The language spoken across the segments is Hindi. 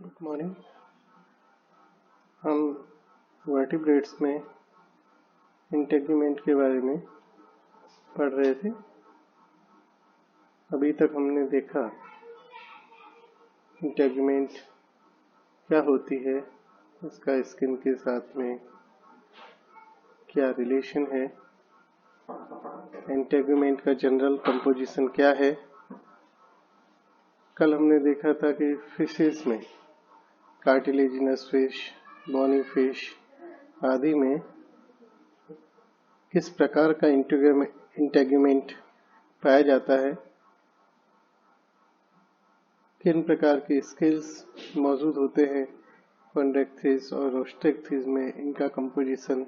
Good morning. हम वर्टिब्रेट्स में इंटेगुमेंट के बारे में पढ़ रहे थे। अभी तक हमने देखा इंटेगुमेंट क्या होती है, उसका स्किन के साथ में क्या रिलेशन है, इंटेगुमेंट का जनरल कंपोजिशन क्या है। कल हमने देखा था कि फिशेस में कार्टिलेजिनस फिश, बोनी फिश आदि में किस प्रकार का इंटेगुमेंट पाया जाता है, किन प्रकार के स्केल्स मौजूद होते हैं। कॉन्डेक्थिस और ओस्टेक्थिस में इनका कंपोजिशन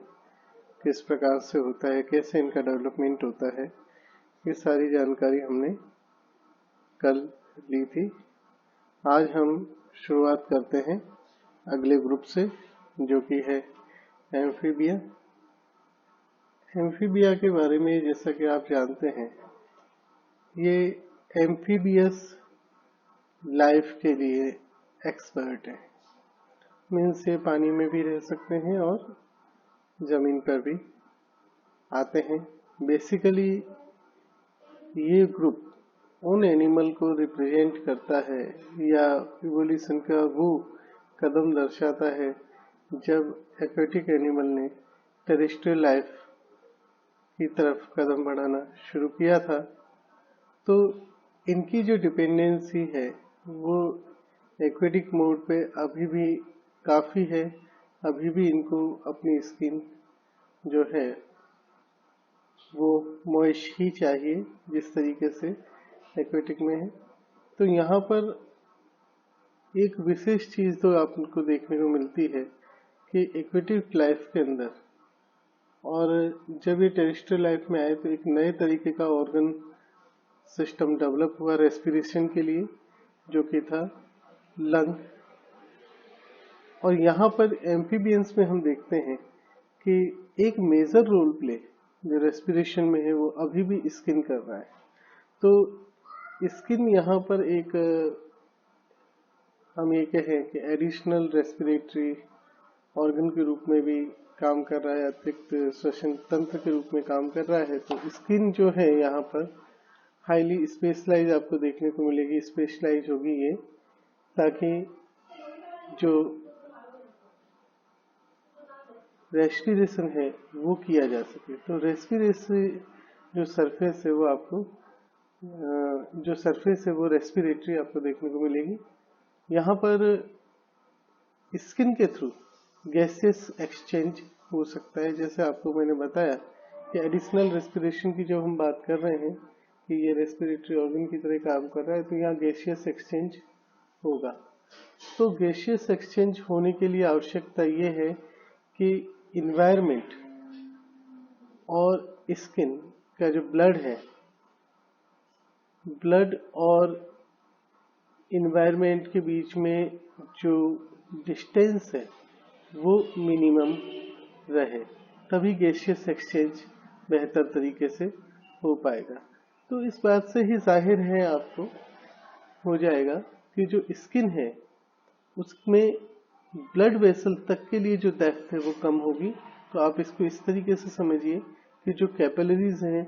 किस प्रकार से होता है, कैसे इनका डेवलपमेंट होता है, ये सारी जानकारी हमने कल ली थी। आज हम शुरुआत करते हैं अगले ग्रुप से, जो कि है एम्फीबिया। एम्फीबिया के बारे में जैसा कि आप जानते हैं, ये एम्फीबियस लाइफ के लिए एक्सपर्ट है। मीन्स ये पानी में भी रह सकते हैं और जमीन पर भी आते हैं। बेसिकली ये ग्रुप उन एनिमल को रिप्रेजेंट करता है या इवोल्यूशन का वो कदम दर्शाता है जब एक्वेटिक एनिमल ने टेरेस्ट्रियल लाइफ की तरफ कदम बढ़ाना शुरू किया था। तो इनकी जो डिपेंडेंसी है वो एक्वेटिक मोड पे अभी भी काफ़ी है। अभी भी इनको अपनी स्किन जो है वो मॉइश ही चाहिए, जिस तरीके से एक्वेटिक में है। तो यहाँ पर एक विशेष चीज़ तो आपको देखने को मिलती है कि एक्वेटिक लाइफ के अंदर, और जब ये टेरेस्ट्रियल लाइफ में आए तो एक नए तरीके का ऑर्गन सिस्टम डेवलप हुआ रेस्पिरेशन के लिए, जो कि था लंग। और यहाँ पर एम्फीबियंस में हम देखते हैं कि एक मेजर रोल प्ले जो रेस्पिरेशन में है वो अभी भी स्किन कर रहा है। तो स्किन यहाँ पर एक हम ये कहें कि एडिशनल रेस्पिरेटरी ऑर्गन के रूप में भी काम कर रहा है, अतिरिक्त श्वसन तंत्र के रूप में काम कर रहा है। तो स्किन जो है यहाँ पर हाईली स्पेशलाइज आपको देखने को मिलेगी, स्पेशलाइज होगी ये, ताकि जो रेस्पिरेशन है वो किया जा सके। तो रेस्पिरेटरी जो सरफेस है वो आपको जो सरफेस है वो रेस्पिरेटरी आपको देखने को मिलेगी। यहाँ पर स्किन के थ्रू गैसेस एक्सचेंज हो सकता है। जैसे आपको मैंने बताया कि एडिशनल रेस्पिरेशन की जब हम बात कर रहे हैं कि ये रेस्पिरेटरी ऑर्गन की तरह काम कर रहा है, तो यहाँ गैसियस एक्सचेंज होगा। तो गैसियस एक्सचेंज होने के लिए आवश्यकता ये है कि इन्वायरमेंट और स्किन का जो ब्लड है, ब्लड और इन्वायरमेंट के बीच में जो डिस्टेंस है वो मिनिमम रहे, तभी गैसियस एक्सचेंज बेहतर तरीके से हो पाएगा। तो इस बात से ही जाहिर है आपको हो जाएगा कि जो स्किन है उसमें ब्लड वेसल तक के लिए जो डेप्थ है वो कम होगी। तो आप इसको इस तरीके से समझिए कि जो कैपिलरीज हैं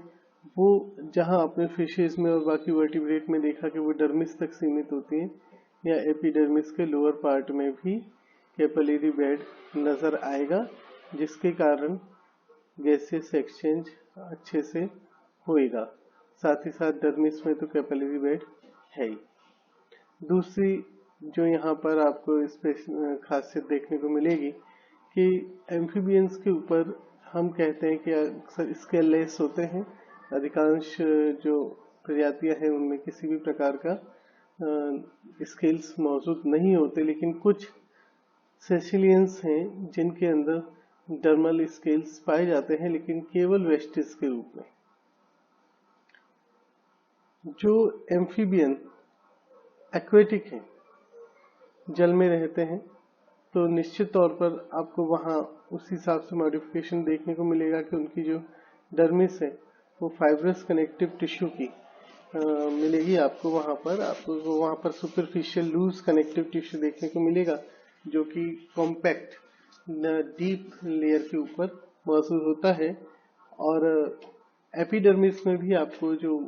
वो, जहां आपने फिशेस में और बाकी वर्टिब्रेट में देखा कि वो डर्मिस तक सीमित होती हैं, या एपिडर्मिस के लोअर पार्ट में भी कैपिलरी बेड नजर आएगा, जिसके कारण गैसेस एक्सचेंज अच्छे से होएगा। साथ ही साथ डर्मिस में तो कैपिलरी बेड है ही। दूसरी जो यहाँ पर आपको खासियत देखने को मिलेगी कि एम्फीबियंस के ऊपर हम कहते हैं कि अक्सर स्केल लेस होते हैं। अधिकांश जो प्रजातियां हैं उनमें किसी भी प्रकार का स्केल्स मौजूद नहीं होते, लेकिन कुछ सेसिलियंस हैं जिनके अंदर डर्मल स्केल्स पाए जाते हैं, लेकिन केवल वेस्टिस के रूप में। जो एम्फीबियन एक्वेटिक हैं, जल में रहते हैं, तो निश्चित तौर पर आपको वहाँ उस हिसाब से मॉडिफिकेशन देखने को मिलेगा कि उनकी जो डर्मिस है वो फाइब्रस कनेक्टिव टिश्यू की मिलेगी आपको वहाँ पर सुपरफिशियल लूज कनेक्टिव टिश्यू देखने को मिलेगा, जो कि कॉम्पैक्ट डीप लेयर के ऊपर मौजूद होता है। और एपिडर्मिस में भी आपको जो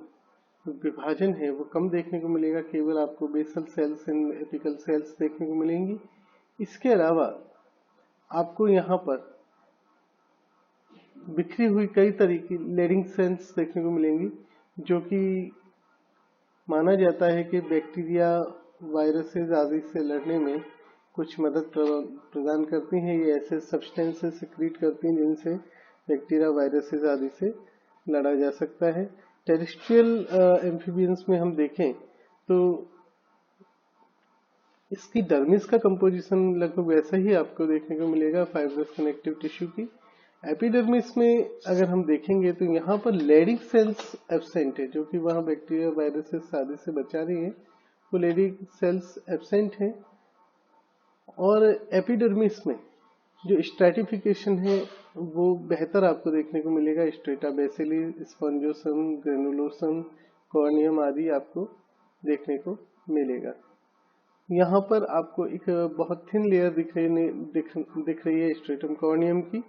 विभाजन है वो कम देखने को मिलेगा, केवल आपको basal cells and apical cells देखने को मिलेंगी। इसके अलावा आपको यहाँ पर बिखरी हुई कई तरह की लेडिंग सेल्स देखने को मिलेंगी, जो कि माना जाता है कि बैक्टीरिया वायरसेस आदि से लड़ने में कुछ मदद प्रदान करती हैं। ये ऐसे सब्सटेंसेस सिक्रीट करती हैं जिनसे बैक्टीरिया वायरसेस आदि से लड़ा जा सकता है। टेरेस्ट्रियल एम्फीबियंस में हम देखें तो इसकी डर्मिस का कंपोजिशन लगभग वैसा ही आपको देखने को मिलेगा, फाइब्रस कनेक्टिव टिश्यू की। एपिडर्मिस में अगर हम देखेंगे तो यहाँ पर लेडिंग सेल्स एब्सेंट है, जो कि वहाँ बैक्टीरिया वायरसेस आदि से बचा रही है, वो लेडिंग सेल्स एब्सेंट है। और एपिडर्मिस में जो स्ट्रैटिफिकेशन है वो बेहतर आपको देखने को मिलेगा। स्ट्रेटा बेसिली, स्पॉन्जोसम, ग्रेनुलोसम, कॉर्नियम आदि आपको देखने को मिलेगा। यहाँ पर आपको एक बहुत थिन लेयर दिख रही है स्ट्रेटम कॉर्नियम की,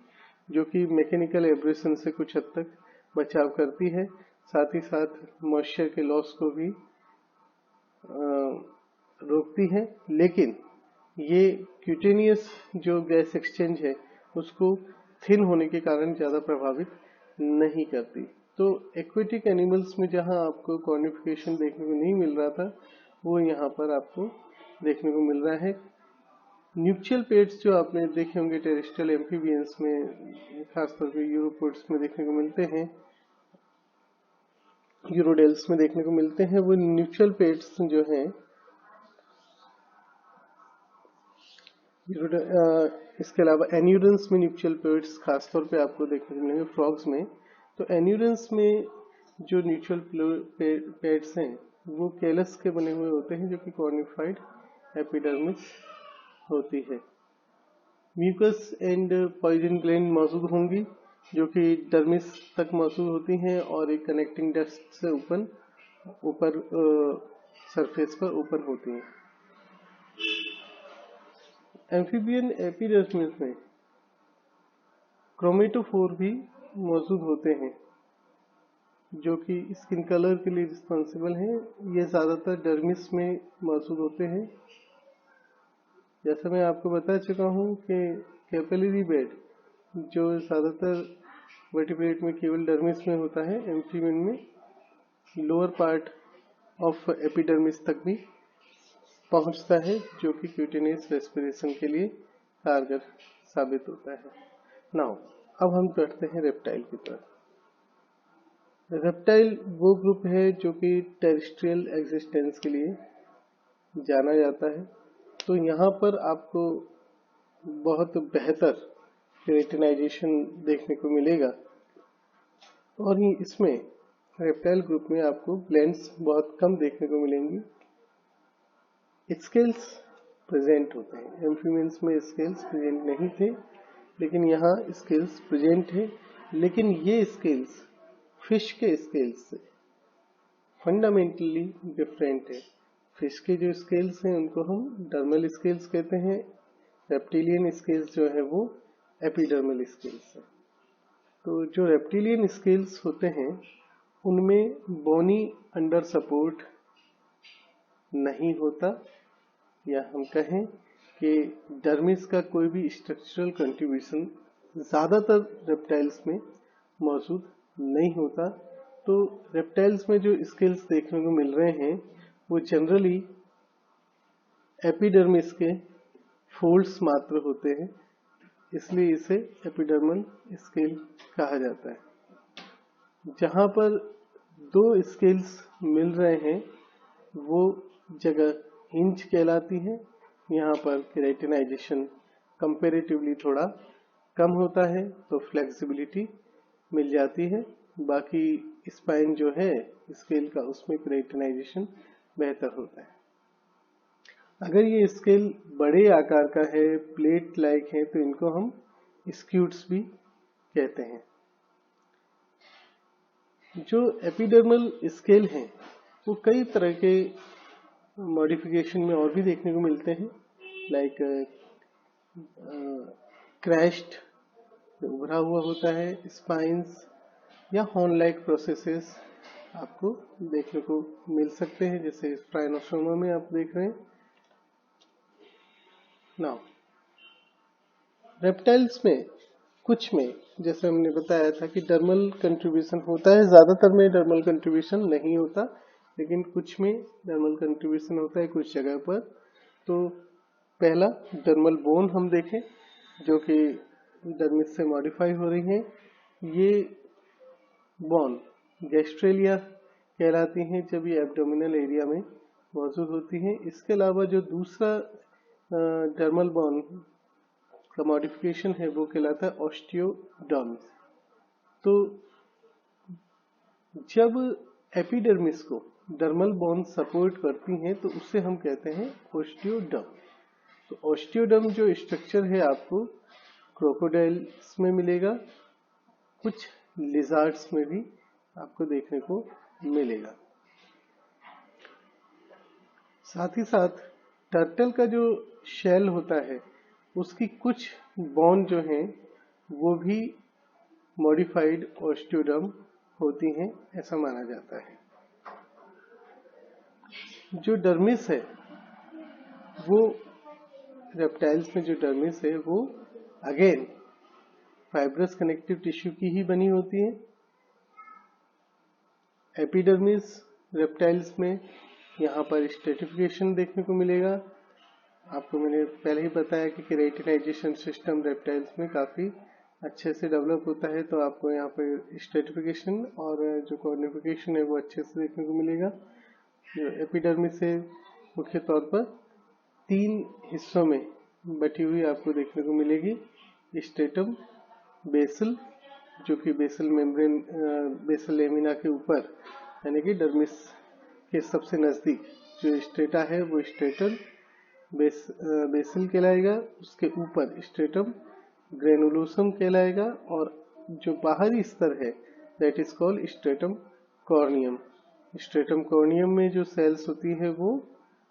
जो कि मैकेनिकल एब्रेशन से कुछ हद तक बचाव करती है, साथ ही साथ मॉइस्चर के लॉस को भी रोकती है। लेकिन ये क्यूटेनियस जो गैस एक्सचेंज है उसको थिन होने के कारण ज़्यादा प्रभावित नहीं करती। तो एक्वेटिक एनिमल्स में जहाँ आपको कॉर्निफिकेशन देखने को नहीं मिल रहा था, वो यहाँ पर आपको देखने को मिल रहा है। न्यूक्लियल पेड्स जो आपने देखे होंगे टेरेस्ट्रियल एम्फीबियंस में, खासतौर पे यूरोपोड्स में देखने को मिलते हैं, यूरोडेल्स में देखने को मिलते हैं, वो न्यूक्लियल पेड्स जो हैं इसके अलावा एन्यूरेंस में न्यूक्लियल पेड्स खासतौर पे आपको देखने को मिलेंगे फ्रॉग्स में। तो एन्यूरेंस में जो न्यूक्लियल पेड्स हैं वो कैलस के बने हुए होते हैं, जो कि कॉर्निफाइड एपिडर्मिस होती है। म्यूकस एंड पॉइजन ग्लैंड मौजूद होंगी, जो कि डर्मिस तक मौजूद होती हैं और एक कनेक्टिंग डस्ट से ऊपर सरफेस पर ऊपर होती हैं। एम्फीबियन एपिडर्मिस में क्रोमेटोफोर भी मौजूद होते हैं, जो कि स्किन कलर के लिए रिस्पॉन्सिबल हैं। ये ज़्यादातर डर्मिस में मौजूद होते हैं। जैसा मैं आपको बता चुका हूँ कि कैपिलरी बेड जो ज़्यादातर वर्टिब्रेट में केवल डर्मिस में होता है, एम्फीबियन में लोअर पार्ट ऑफ एपिडर्मिस तक भी पहुंचता है, जो कि क्यूटेनियस रेस्पिरेशन के लिए कारगर साबित होता है। नाउ अब हम बढ़ते हैं रेप्टाइल की तरफ। रेप्टाइल वो ग्रुप है जो कि टेरेस्ट्रियल एग्जिस्टेंस के लिए जाना जाता है। तो यहाँ पर आपको बहुत बेहतर केराटिनाइजेशन देखने को मिलेगा, और इसमें रेप्टाइल ग्रुप में आपको ग्लैंड्स बहुत कम देखने को मिलेंगी। स्केल्स प्रेजेंट होते हैं, एम्फीबियंस में स्केल्स प्रेजेंट नहीं थे, लेकिन यहाँ स्केल्स प्रेजेंट है। लेकिन ये स्केल्स फिश के स्केल्स से फंडामेंटली डिफरेंट है। फिश के जो स्केल्स हैं उनको हम डर्मल स्केल्स कहते हैं, रेप्टिलियन स्केल्स जो है वो एपिडर्मल स्केल्स है। तो जो रेप्टिलियन स्केल्स होते हैं उनमें बोनी अंडर सपोर्ट नहीं होता, या हम कहें कि डर्मिस का कोई भी स्ट्रक्चरल कंट्रीब्यूशन ज़्यादातर रेप्टाइल्स में मौजूद नहीं होता। तो रेप्टाइल्स में जो स्केल्स देखने को मिल रहे हैं वो जनरली एपिडर्मिस के फोल्ड्स मात्र होते हैं, इसलिए इसे एपिडर्मल स्केल कहा जाता है। जहाँ पर दो स्केल्स मिल रहे हैं वो जगह हिंज कहलाती है। यहाँ पर केराटिनाइजेशन कंपैरेटिवली थोड़ा कम होता है, तो फ्लेक्सिबिलिटी मिल जाती है। बाकी स्पाइन जो है स्केल का, उसमें केराटिनाइजेशन बेहतर होता है। अगर ये स्केल बड़े आकार का है, प्लेट लाइक है, तो इनको हम स्क्यूट्स भी कहते हैं। जो एपिडर्मल स्केल हैं वो कई तरह के मॉडिफिकेशन में और भी देखने को मिलते हैं, लाइक क्रैश्ड उभरा हुआ होता है, स्पाइंस या हॉर्न लाइक प्रोसेसेस आपको देखने को मिल सकते हैं, जैसे स्पाइनोसोमा में आप देख रहे हैं। नाउ रेप्टाइल्स में कुछ में जैसे हमने बताया था कि डर्मल कंट्रीब्यूशन होता है, ज्यादातर में डर्मल कंट्रीब्यूशन नहीं होता, लेकिन कुछ में डर्मल कंट्रीब्यूशन होता है कुछ जगह पर। तो पहला डर्मल बोन हम देखें जो कि डर्मिस से मॉडिफाई हो रही है। ये बोन गैस्ट्रेलिया कहलाती हैं जब ये एब्डोमिनल एरिया में मौजूद होती हैं। इसके अलावा जो दूसरा डर्मल बोन का मॉडिफिकेशन है वो कहलाता है ऑस्टियोडर्म्स। तो जब एपिडर्मिस को डर्मल बोन सपोर्ट करती हैं तो उससे हम कहते हैं ऑस्टियोडर्म। तो ऑस्टियोडर्म जो स्ट्रक्चर है आपको क्रोकोडाइल्स में मिलेगा, कुछ लिजार्ड्स में भी आपको देखने को मिलेगा। साथ ही साथ टर्टल का जो शेल होता है उसकी कुछ बोन जो हैं वो भी मॉडिफाइड ऑस्टियोडर्म होती हैं, ऐसा माना जाता है। जो डर्मिस है वो रेप्टाइल्स में जो डर्मिस है वो अगेन फाइब्रस कनेक्टिव टिश्यू की ही बनी होती है। एपिडर्मिस रेप्टाइल्स में यहाँ पर स्ट्रेटिफिकेशन देखने को मिलेगा। आपको मैंने पहले ही बताया कि केराटिनाइजेशन सिस्टम रेप्टाइल्स में काफी अच्छे से डेवलप होता है, तो आपको यहाँ पर स्ट्रेटिफिकेशन और जो कॉर्निफिकेशन है वो अच्छे से देखने को मिलेगा। जो एपिडर्मिस है मुख्य तौर पर 3 हिस्सों में बटी हुई आपको देखने को मिलेगी। स्ट्रेटम, बेसल जो कि बेसल मेम्ब्रेन बेसल लेमिना के ऊपर यानी कि डर्मिस के सबसे नजदीक जो स्ट्रेटा है वो स्ट्रेटल बेसल कहलाएगा। उसके ऊपर स्ट्रेटम ग्रेनुलोसम कहलाएगा और जो बाहरी स्तर है that is called stratum corneum. Stratum corneum में जो सेल्स होती है वो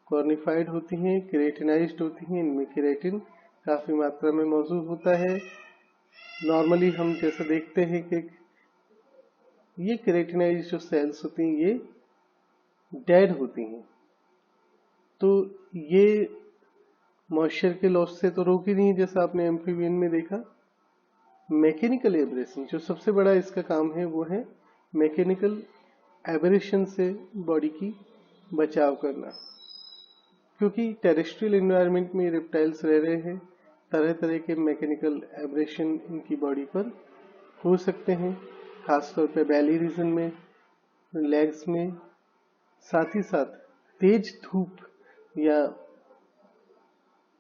कॉर्निफाइड होती हैं, केराटिनाइज्ड होती हैं। इनमें केराटिन काफी मात्रा में मौजूद होता है। नॉर्मली हम जैसे देखते हैं कि ये केराटिनाइज्ड जो सेल्स होती हैं ये डेड होती हैं, तो ये मॉइस्चर के लॉस से तो रोक ही नहीं, जैसा आपने एम्फीबियन में देखा। मैकेनिकल एब्रेशन जो सबसे बड़ा इसका काम है वो है मैकेनिकल एब्रेशन से बॉडी की बचाव करना, क्योंकि टेरेस्ट्रियल एनवायरनमेंट में रेप्टाइल्स रह रहे हैं। तरह तरह के मैकेनिकल एब्रेशन इनकी बॉडी पर हो सकते हैं, खासतौर पे बेली रीजन में, लेग्स में। साथ ही साथ तेज धूप या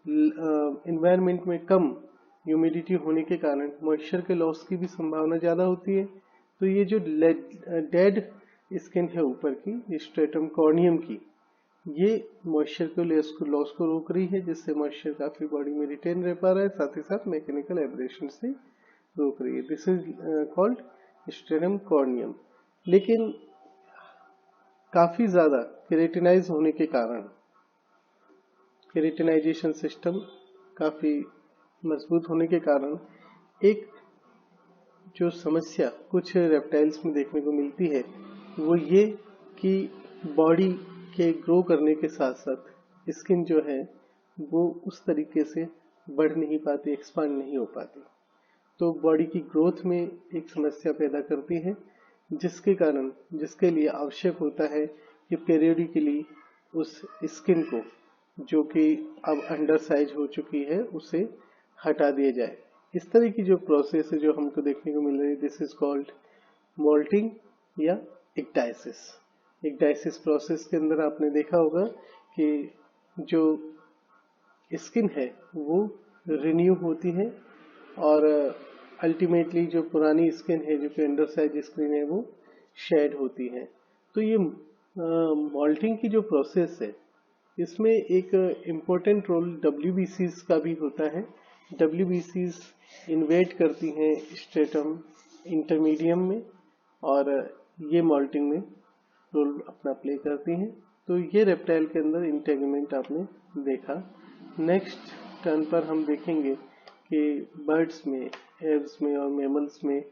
एनवायरनमेंट में कम ह्यूमिडिटी होने के कारण मॉइस्चर के लॉस की भी संभावना ज्यादा होती है। तो ये जो डेड स्किन है ऊपर की स्ट्रेटम कॉर्नियम की, ये मॉइस्चर के लॉस को रोक रही है, जिससे मॉइस्चर काफी बॉडी में रिटेन रह पा रहा है, साथ ही साथ मैकेनिकल एब्रेशन से रोक रही है। This is called stratum corneum. लेकिन काफी ज्यादा केराटिनाइज होने के कारण, केराटिनाइजेशन सिस्टम काफी मजबूत होने के कारण एक जो समस्या कुछ रेप्टाइल्स में देखने को मिलती है वो ये कि बॉडी के ग्रो करने के साथ साथ स्किन जो है वो उस तरीके से बढ़ नहीं पाती, एक्सपांड नहीं हो पाती। तो बॉडी की ग्रोथ में एक समस्या पैदा करती है, जिसके लिए आवश्यक होता है कि पीरियडिकली उस स्किन को जो कि अब अंडर साइज हो चुकी है उसे हटा दिया जाए। इस तरह की जो प्रोसेस है जो हमको देखने को मिल रही है, दिस इज कॉल्ड मोल्टिंग या इक्टाइसिस। इक्टाइसिस प्रोसेस के अंदर आपने देखा होगा कि जो स्किन है वो रिन्यू होती है और अल्टीमेटली जो पुरानी स्किन है जो कि अंडर साइज स्किन है वो शेड होती है। तो ये मोल्टिंग की जो प्रोसेस है इसमें एक इम्पोर्टेंट रोल WBCs का भी होता है। WBCs इन्वेट करती हैं स्ट्रेटम इंटरमीडियम में और ये मोल्टिंग में रोल अपना प्ले करती हैं। तो ये रेप्टाइल के अंदर इंटेगुमेंट आपने देखा। नेक्स्ट टर्न पर हम देखेंगे कि बर्ड्स में, एव्स में और मैमल्स में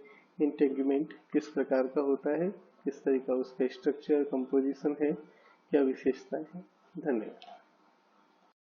इंटेगुमेंट किस प्रकार का होता है, किस तरह का उसका स्ट्रक्चर, कंपोजिशन है, क्या विशेषताएं हैं। धन्यवाद।